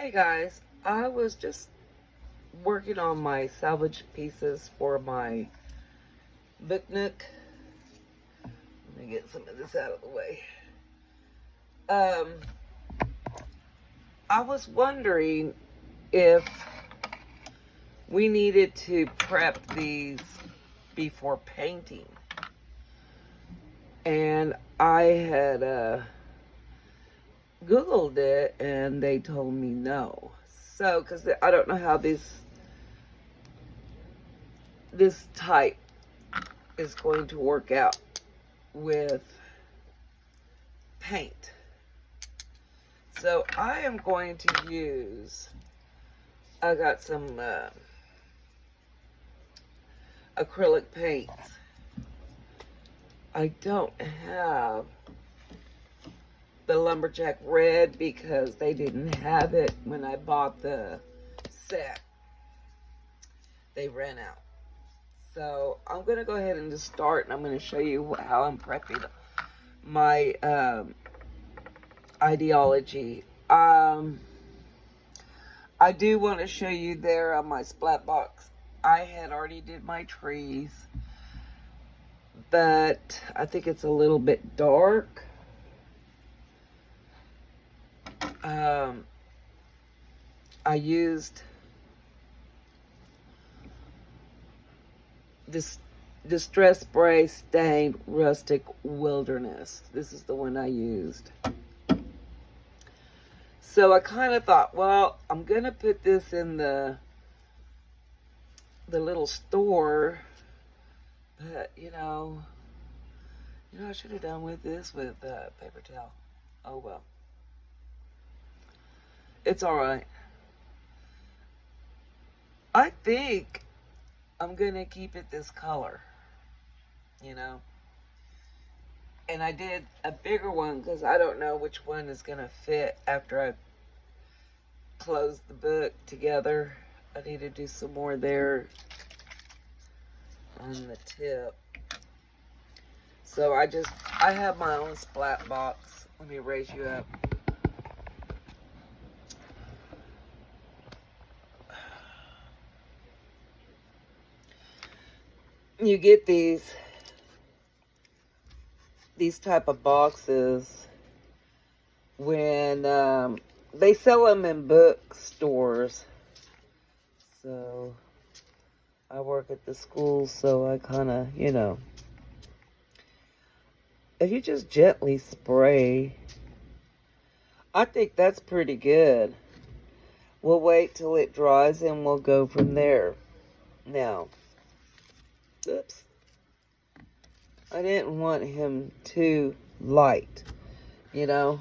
Hey guys, I was just working on my salvage pieces for my book nook. Let me get some of this out of the way. I was wondering if we needed to prep these before painting. And I had Googled it and they told me no. So, because I don't know how this type is going to work out with paint. So I am going to use, I got some acrylic paints. I don't have the lumberjack red because they didn't have it when I bought the set. They ran out. So I'm going to go ahead and just start, and I'm going to show you how I'm prepping my ideology. I do want to show you there on my splat box. I had already did my trees, but I think it's a little bit dark. I used this Distress Spray Stained Rustic Wilderness. This is the one I used. So I kind of thought, well, I'm going to put this in the little store. But, you know, I should have done with this with paper towel. Oh, well. It's all right. I think I'm going to keep it this color, And I did a bigger one because I don't know which one is going to fit after I close the book together. I need to do some more there on the tip. So I have my own splat box. Let me raise you up. You get these type of boxes when they sell them in bookstores. So I work at the school, so I kind of, if you just gently spray, I think that's pretty good. We'll wait till it dries and we'll go from there. Now, oops. I didn't want him too light, So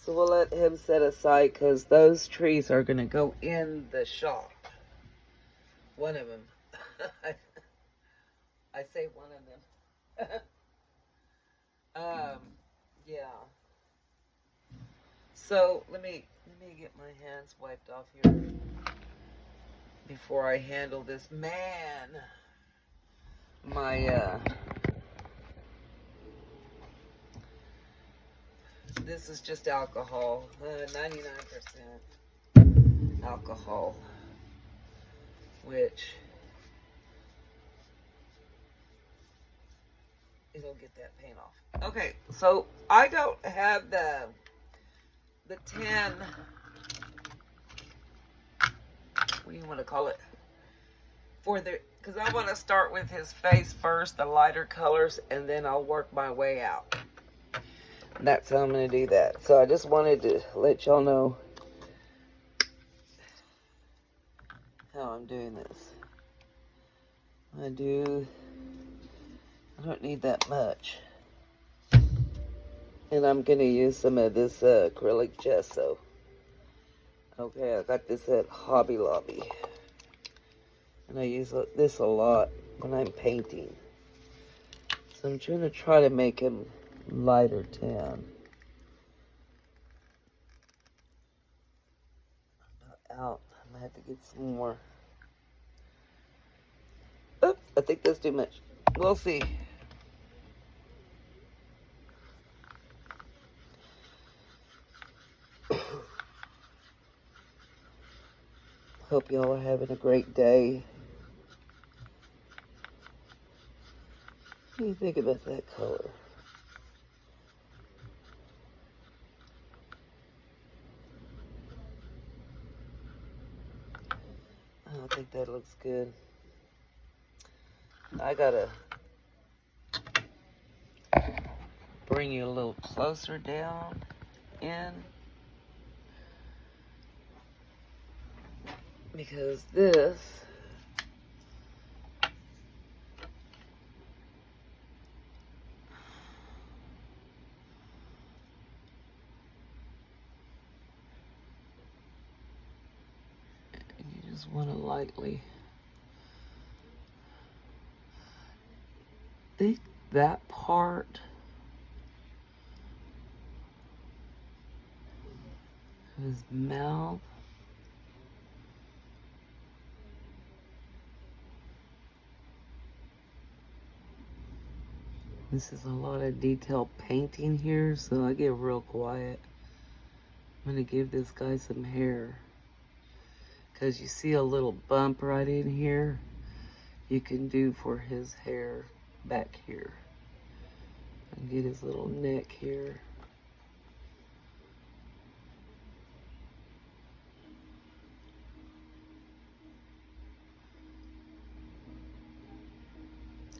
we'll let him set aside because those trees are going to go in the shop. One of them. I say one of them. Yeah. So let me get my hands wiped off here before I handle this. Man, my this is just alcohol, 99% alcohol, which it'll get that paint off. Okay, so I don't have the tin, what do you want to call it, because I want to start with his face first, the lighter colors, and then I'll work my way out. That's how I'm going to do that. So I just wanted to let y'all know how I'm doing this. I don't need that much. And I'm going to use some of this acrylic gesso. Okay, I got this at Hobby Lobby. And I use this a lot when I'm painting. So I'm trying to make him lighter tan. I'm not out. I'm going to have to get some more. Oops, I think that's too much. We'll see. Hope y'all are having a great day. What do you think about that color? I think that looks good. I gotta bring you a little closer down in, because this you just want to lightly, I think that part of his mouth, this is a lot of detailed painting here, so I get real quiet. I'm gonna give this guy some hair, because you see a little bump right in here. You can do for his hair back here, and get his little neck here.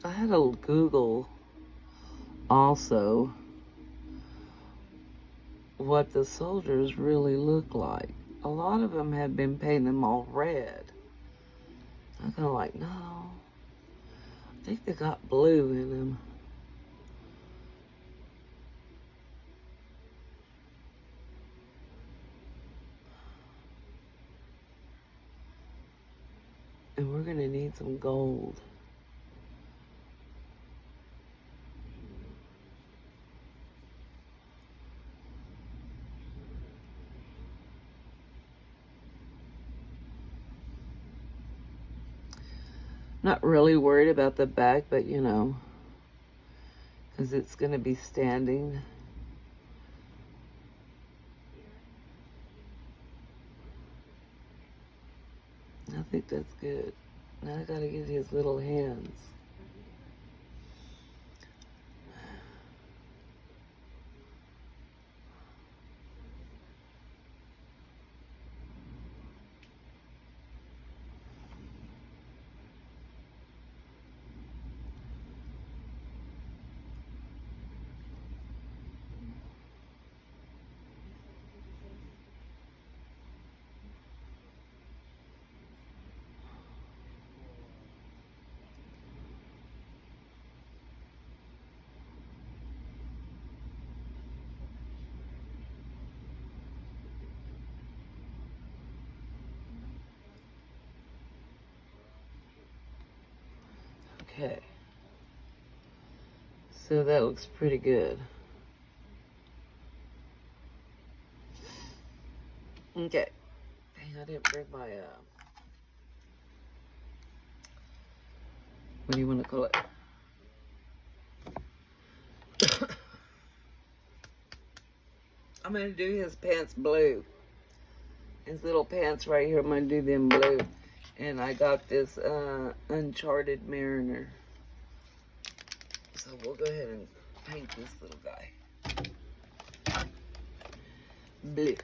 I had a Google also what the soldiers really look like. A lot of them have been painting them all red. I'm kind of like, no, I think they got blue in them. And we're gonna need some gold. Not really worried about the back, but you know, because it's going to be standing. I think that's good. Now I got to get his little hands. Okay. So that looks pretty good. Okay. Dang, I didn't bring my, what do you want to call it? I'm going to do his pants blue. His little pants right here, I'm going to do them blue. And I got this Uncharted Mariner. So we'll go ahead and paint this little guy blue.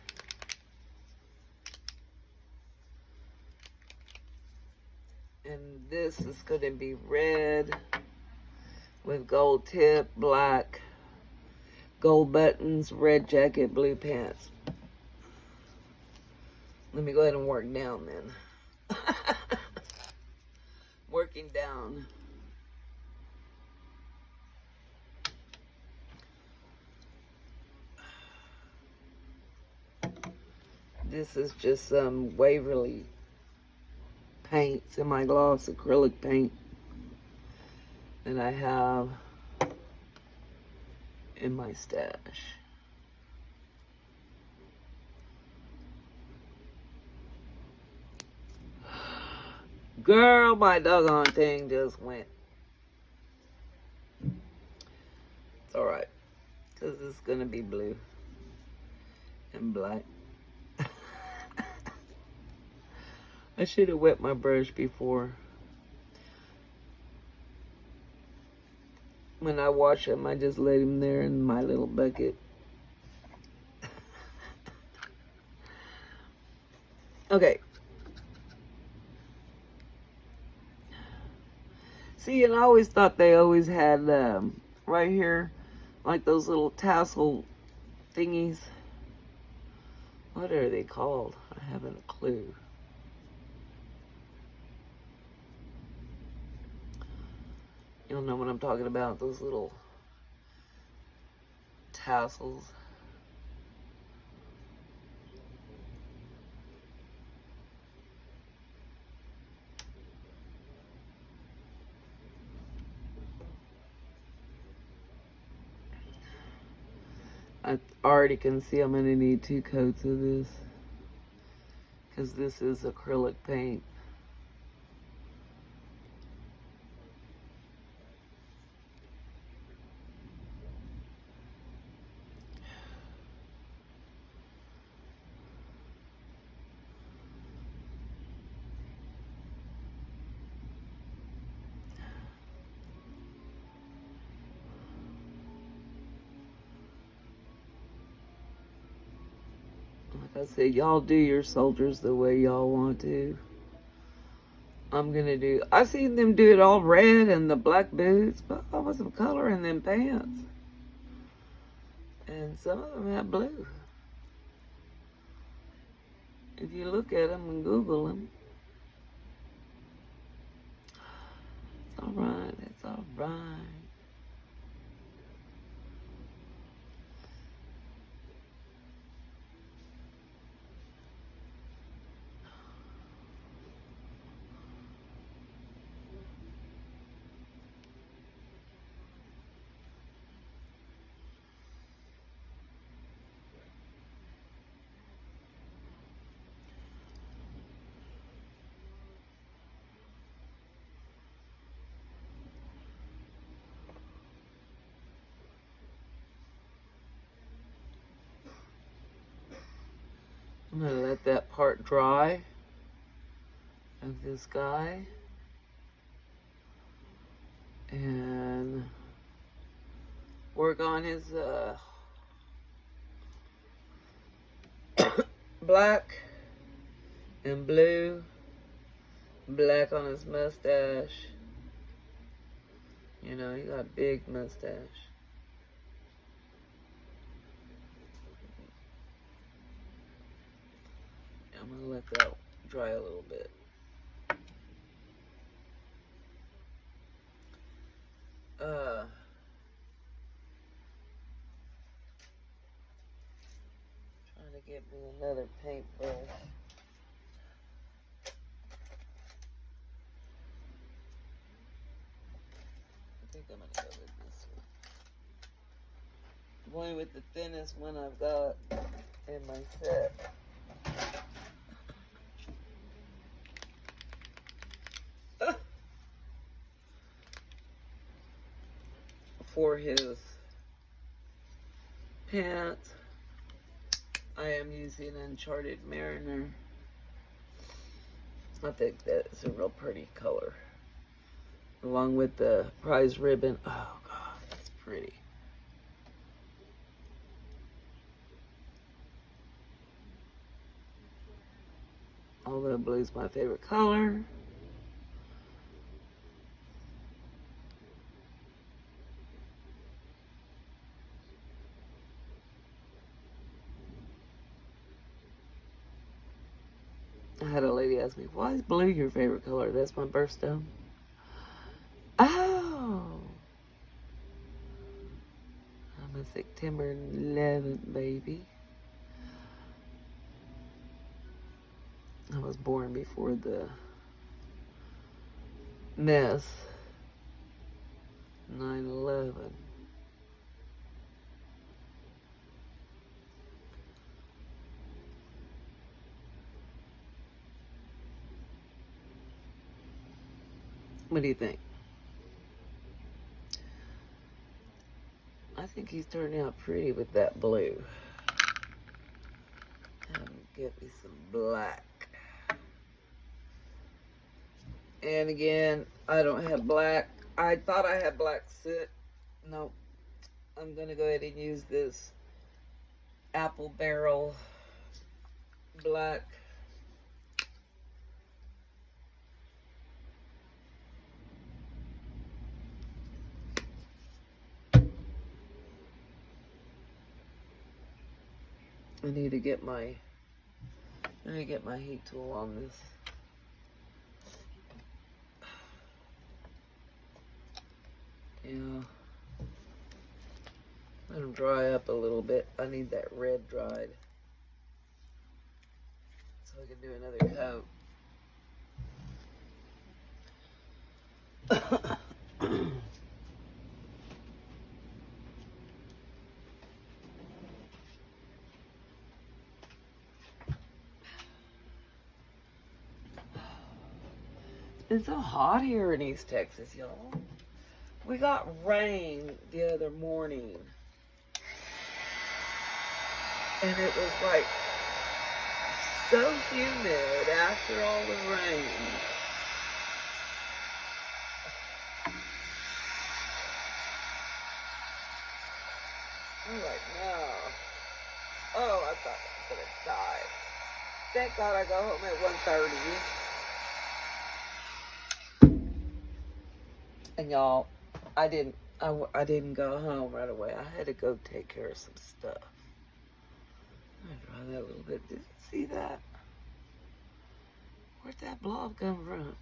And this is going to be red with gold tip, black, gold buttons, red jacket, blue pants. Let me go ahead and work down then. Working down. This is just some Waverly paint, semi-gloss acrylic paint that I have in my stash. Girl, my doggone thing just went. It's alright, because it's going to be blue and black. I should have wet my brush before. When I wash them, I just let him there in my little bucket. Okay. See, and I always thought they always had right here, like those little tassel thingies. What are they called? I haven't a clue. You'll know what I'm talking about, those little tassels. I already can see I'm going to need 2 coats of this, because this is acrylic paint. Like I said, y'all do your soldiers the way y'all want to. I'm gonna do, I seen them do it all red and the black boots, but I want some color in them pants. And some of them have blue. If you look at them and Google them, it's all right, it's all right. I'm gonna let that part dry of this guy and work on his black and blue, black on his mustache. You know, he got a big mustache. I'm gonna let that dry a little bit. Trying to get me another paintbrush. I think I'm gonna go with this one. Going with the thinnest one I've got in my set. For his pants, I am using Uncharted Mariner. I think that's a real pretty color. Along with the prize ribbon. Oh God, that's pretty. Although blue's my favorite color. I had a lady ask me, why is blue your favorite color? That's my birthstone. Oh! I'm a September 11th baby. I was born before the mess. 9/11. What do you think? I think he's turning out pretty with that blue. I'm gonna get me some black. And again, I don't have black. I thought I had black soot. No, I'm going to go ahead and use this apple barrel black. I need to get my heat tool on this. Yeah. Let them dry up a little bit. I need that red dried so I can do another coat. It's been so hot here in East Texas, y'all. We got rain the other morning. And it was like so humid after all the rain. I'm like, no. Oh, I thought I was gonna die. Thank God I got home at 1:30. And y'all, I didn't go home right away. I had to go take care of some stuff. I'm gonna draw that a little bit. Did you see that? Where'd that blob come from?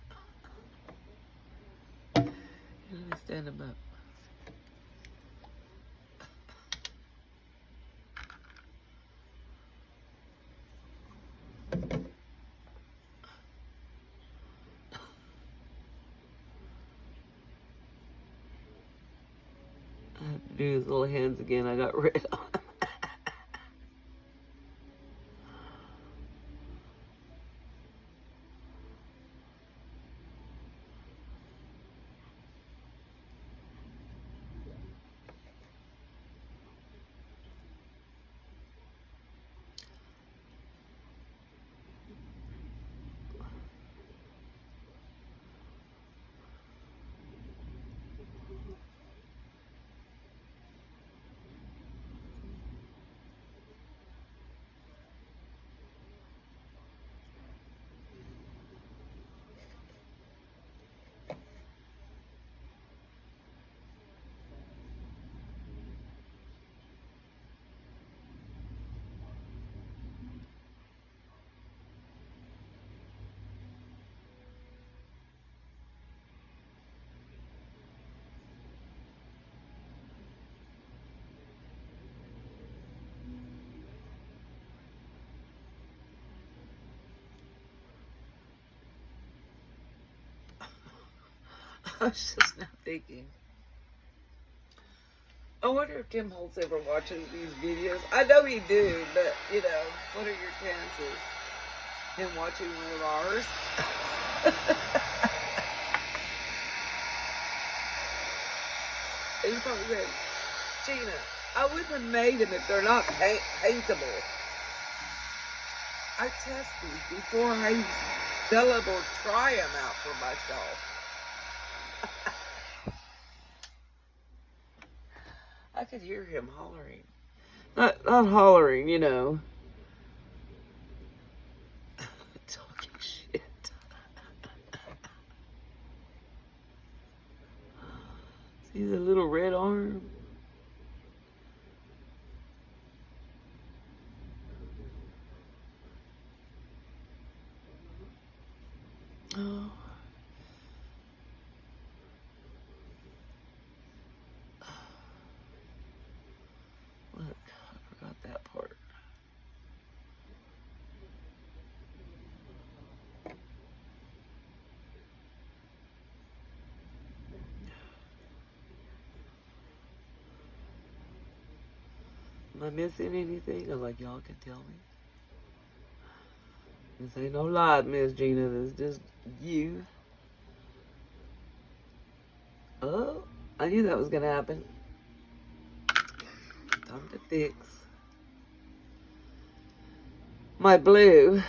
Let me stand him up. I have to do his little hands again. I got red on. I was just now thinking. I wonder if Tim Holtz ever watches these videos. I know he do, but, you know, what are your chances? Him watching one of ours? And he probably said, Gina, I wouldn't have made them if they're not paintable. I test these before I sell them or try them out for myself. I could hear him hollering. Not hollering, you know. Talking shit. See the little red arm? Oh. Look, I forgot that part. Am I missing anything? Or like y'all can tell me? This ain't no lie, Miss Gina. This is just you. Oh, I knew that was gonna happen. Time to fix my blue.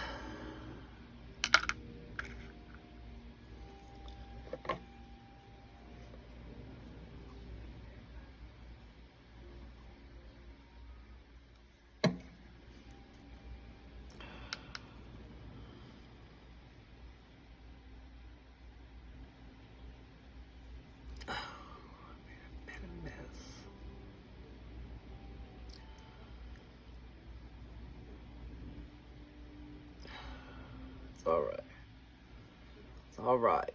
all right. It's all right.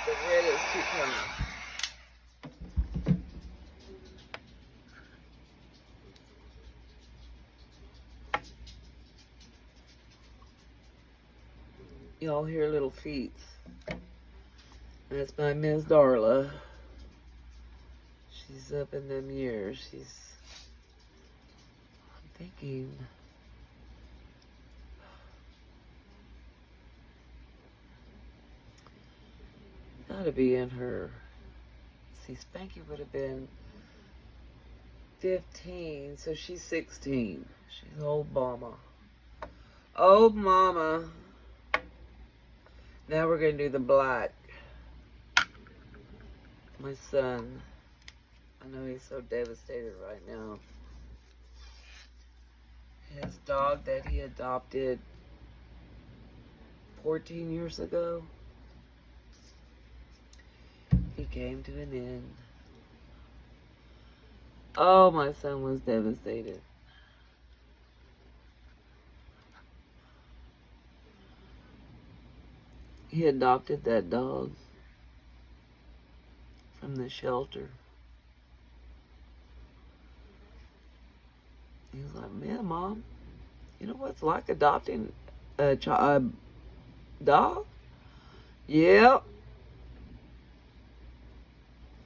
The red is too coming. Y'all hear little feet. That's my Miss Darla. She's up in them years. I'm thinking, gotta be in her. See, Spanky would have been 15, so she's 16. She's old mama. Old mama. Now we're gonna do the black. My son. I know he's so devastated right now. His dog that he adopted 14 years ago, he came to an end. Oh, my son was devastated. He adopted that dog from the shelter. He was like, man, Mom, you know what it's like adopting a dog? Yep.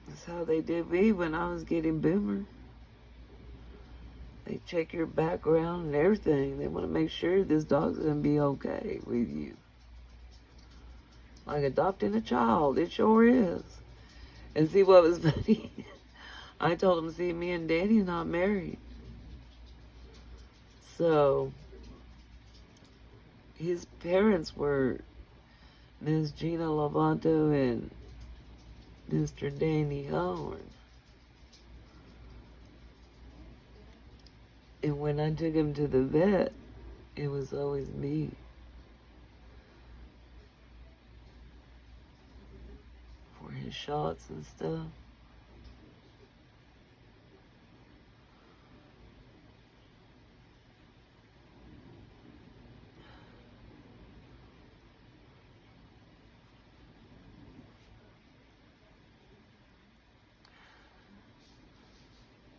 That's how they did me when I was getting Boomer. They check your background and everything. They want to make sure this dog's going to be okay with you. Like adopting a child. It sure is. And see what was funny? I told him, see, me and Danny's not married. So, his parents were Miss Gina Levanto and Mr. Danny Horn. And when I took him to the vet, it was always me. For his shots and stuff.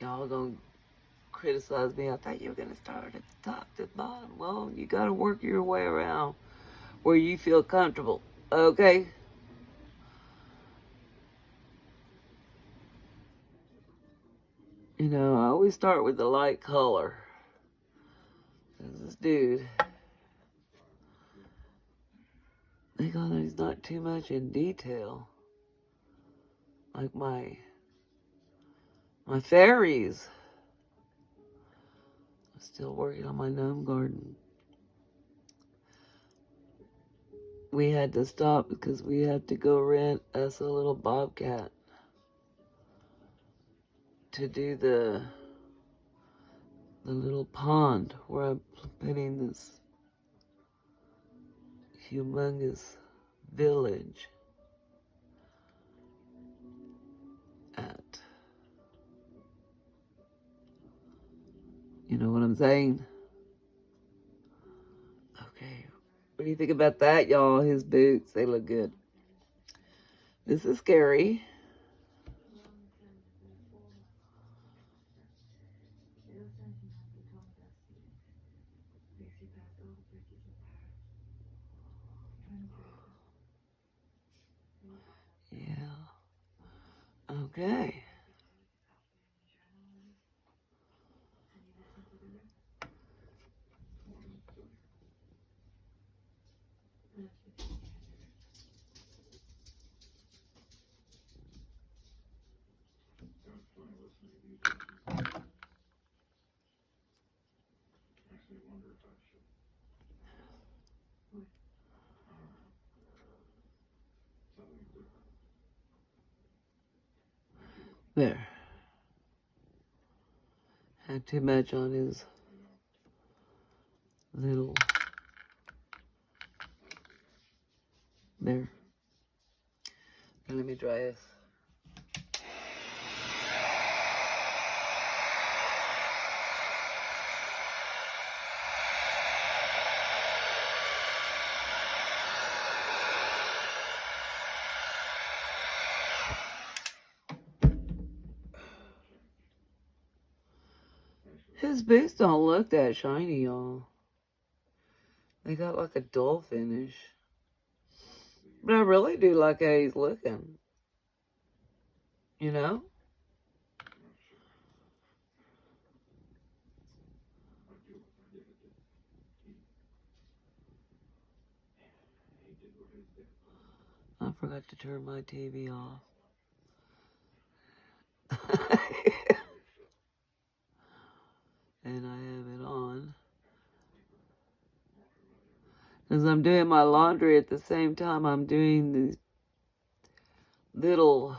Y'all gonna criticize me. I thought you were gonna start at the top to the bottom. Well, you gotta work your way around where you feel comfortable, okay? You know, I always start with the light color. This dude, thank God he's not too much in detail. Like my fairies. I'm still working on my gnome garden. We had to stop because we had to go rent us a little bobcat to do the little pond where I'm putting this humongous village at. You know what I'm saying? Okay. What do you think about that, y'all? His boots, they look good. This is scary. Yeah. Okay. There. Had too much on his little There. And let me dry this. His boots don't look that shiny, y'all. They got like a dull finish. But I really do like how he's looking. You know? I forgot to turn my TV off. And I have it on. Because I'm doing my laundry at the same time I'm doing the little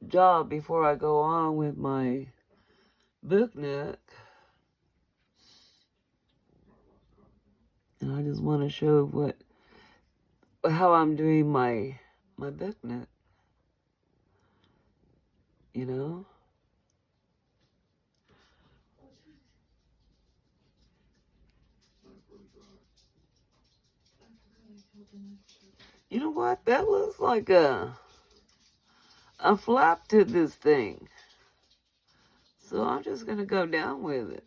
job before I go on with my book nook. And I just want to show how I'm doing my book nook. You know? You know what? That looks like a flap to this thing. So I'm just going to go down with it.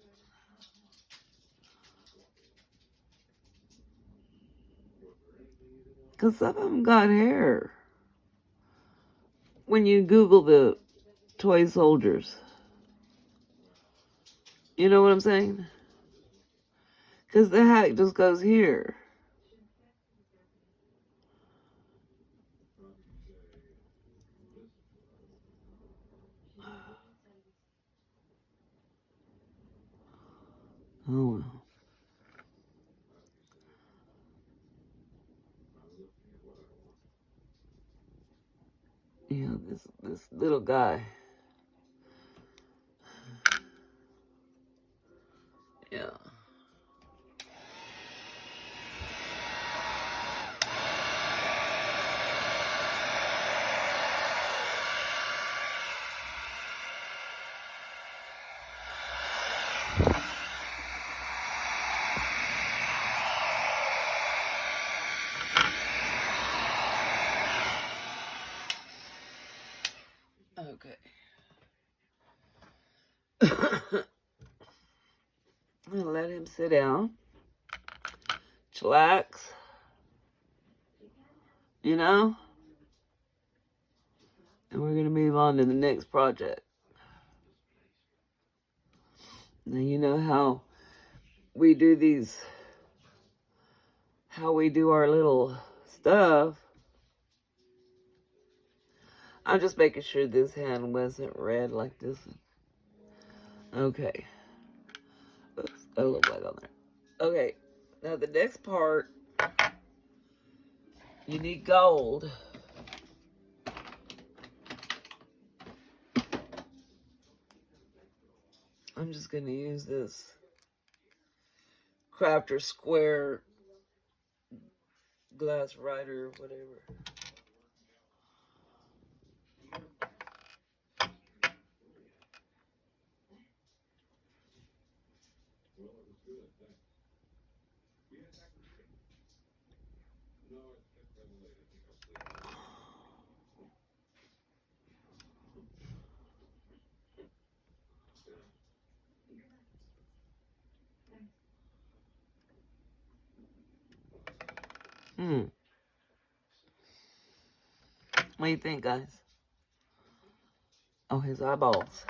Because some of them got hair. When you Google the toy soldiers. You know what I'm saying? Because the hat just goes here. Oh well. You know, this little guy. Yeah. Okay. I'm going to let him sit down. Chillax. You know? And we're going to move on to the next project. Now, you know how we do how we do our little stuff. I'm just making sure this hand wasn't red like this one. Okay. Oops, got a little black on there. Okay. Now, the next part, you need gold. I'm just going to use this Crafter Square glass rider or whatever. What do you think, guys? Oh, his eyeballs.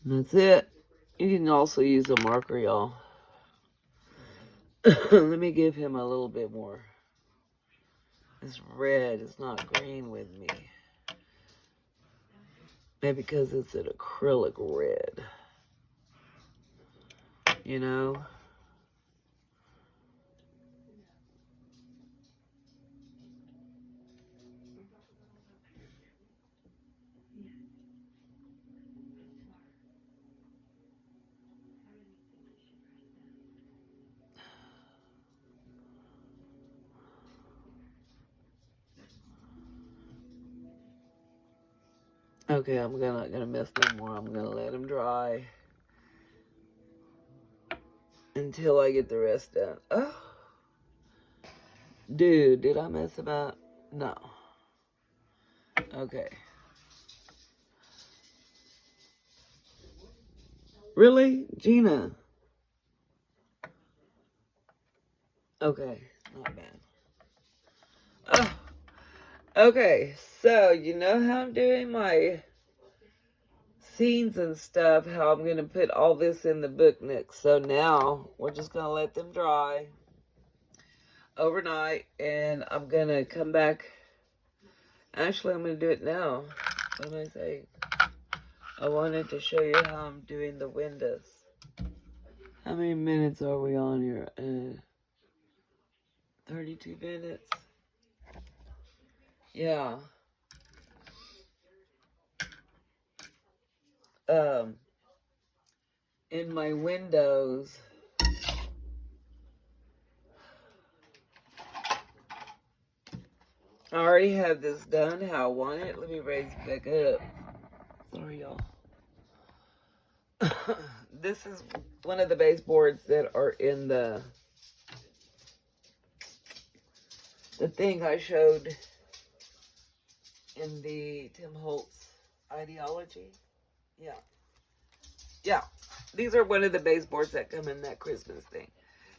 That's it. You can also use a marker, y'all. Let me give him a little bit more. It's red. It's not green with me. Maybe because it's an acrylic red. You know? Okay, I'm not gonna mess no more. I'm gonna let them dry until I get the rest done. Oh, dude, did I mess them up? No. Okay. Really, Gina? Okay, not bad. Oh, okay, so you know how I'm doing my scenes and stuff, how I'm going to put all this in the book next. So now we're just going to let them dry overnight, and I'm going to come back. Actually, I'm going to do it now. What am I saying? I wanted to show you how I'm doing the windows. How many minutes are we on here? 32 minutes. Yeah. In my windows, I already have this done how I want it. Let me raise it back up. Sorry, y'all. This is one of the baseboards that are in the thing I showed in the Tim Holtz ideology. Yeah. Yeah. These are one of the baseboards that come in that Christmas thing.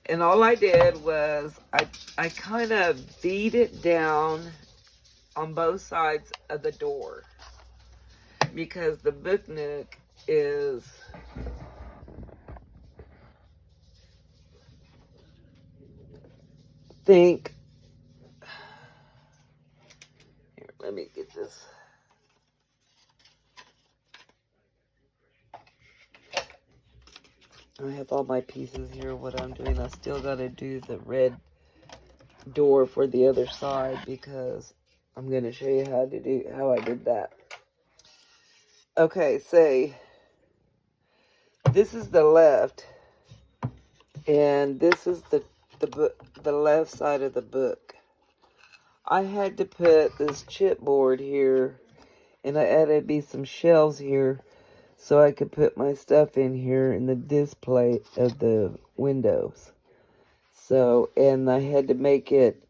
And all I did was I kind of beat it down on both sides of the door, because the book nook is here, let me get this. I have all my pieces here. What I'm doing, I still got to do the red door for the other side, because I'm going to show you how I did that. Okay, say this is the left, and this is the left side of the book. I had to put this chipboard here, and I added some shelves here so I could put my stuff in here in the display of the windows. So, and I had to make it,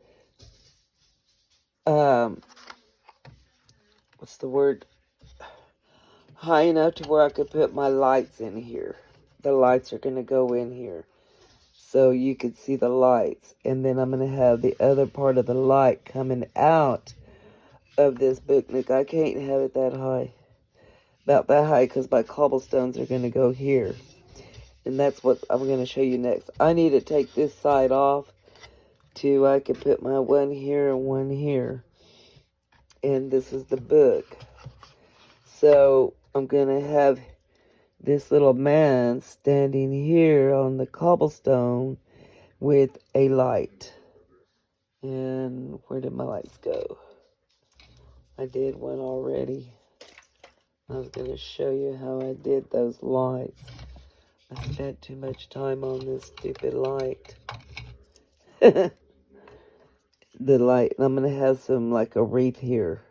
what's the word? High enough to where I could put my lights in here. The lights are going to go in here, so you could see the lights. And then I'm going to have the other part of the light coming out of this book nook. I can't have it that high. About that high, because my cobblestones are going to go here. And that's what I'm going to show you next. I need to take this side off to I can put my one here and one here. And this is the book. So I'm going to have this little man standing here on the cobblestone with a light. And where did my lights go? I did one already. I was going to show you how I did those lights. I spent too much time on this stupid light. The light. And I'm going to have some, like, a wreath here.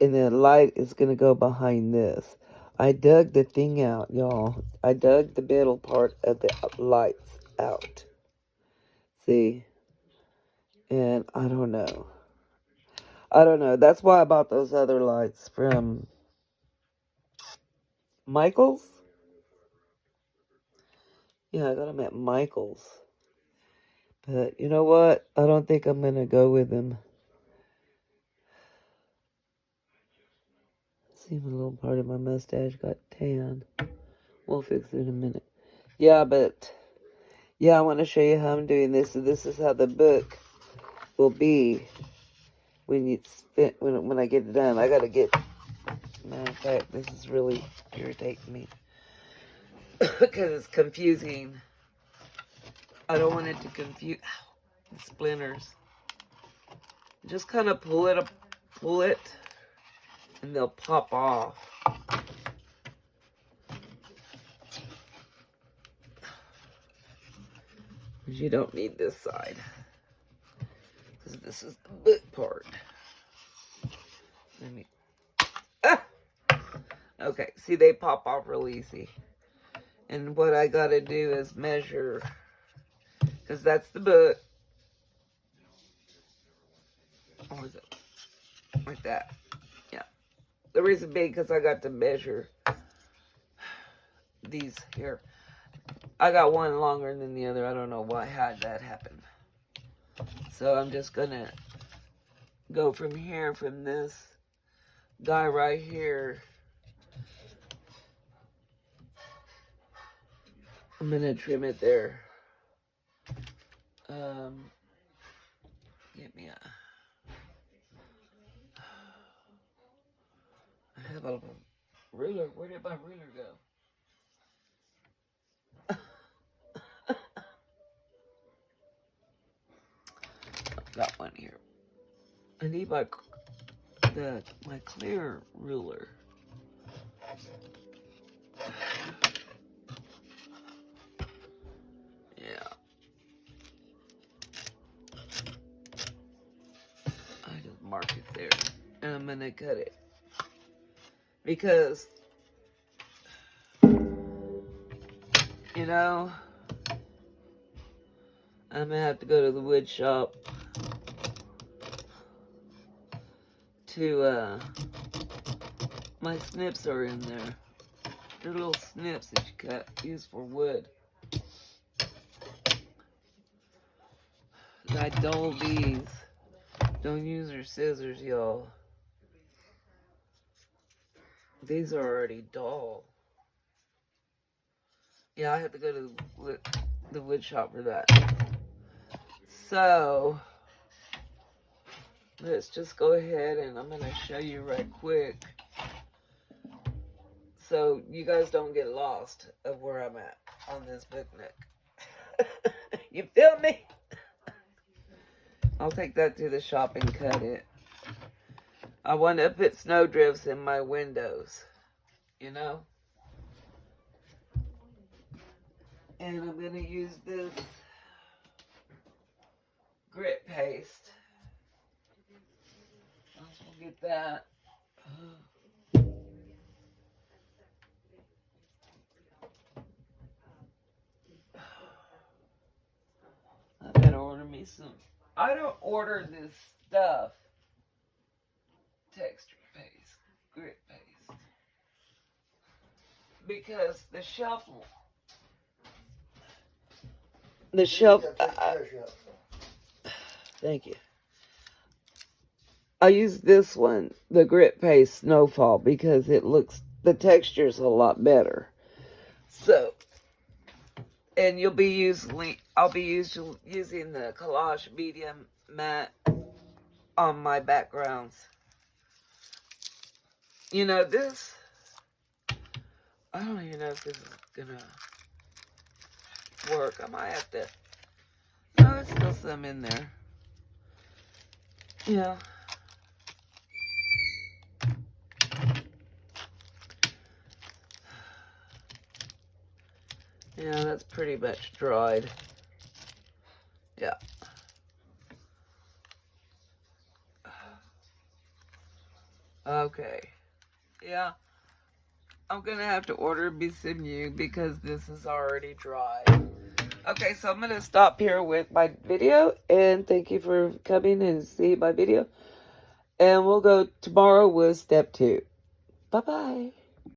And the light is going to go behind this. I dug the thing out, y'all. I dug the middle part of the lights out. See? And I don't know. That's why I bought those other lights from Michael's. Yeah, I got them at Michael's. But you know what? I don't think I'm going to go with them. See, a little part of my mustache got tan. We'll fix it in a minute. Yeah, but yeah, I want to show you how I'm doing this. So this is how the book will be when you spend, when I get it done. I gotta get, matter of fact, this is really irritating me because it's confusing. I don't want it to confuse the splinters. Just kind of pull it, and they'll pop off. You don't need this side, because this is the book part. Let me. Okay, see, they pop off real easy. And what I gotta do is measure, because that's the book. Or is it like that? Yeah. The reason being because I got to measure these here. I got one longer than the other. I don't know why, how that happened. So I'm just gonna go from here, from this guy right here. I'm gonna trim it there. Get me a. I have a ruler. Where did my ruler go? Got one here. I need my clear ruler. Yeah. I just mark it there. And I'm gonna cut it. Because, you know, I'm gonna have to go to the wood shop to, my snips are in there. They're little snips that you use for wood. I dull these. Don't use your scissors, y'all. These are already dull. Yeah, I have to go to the wood shop for that. So, let's just go ahead and I'm going to show you right quick. So, you guys don't get lost of where I'm at on this book nook. You feel me? I'll take that to the shop and cut it. I want to put snowdrifts in my windows, you know? And I'm going to use this grit paste. Let's get that. I better order me some. I don't order this stuff. Texture paste, grit paste, because the shelf. Thank you. I use this one, the grit paste Snowfall, because the texture's a lot better. So, and I'll be using the collage medium matte on my backgrounds. You know, this, I don't even know if this is gonna work. I might have to, no, there's still some in there. Yeah. Yeah, that's pretty much dried. Yeah. Okay. Yeah. I'm going to have to order me some new because this is already dry. Okay, so I'm going to stop here with my video. And thank you for coming and seeing my video. And we'll go tomorrow with step 2. Bye-bye.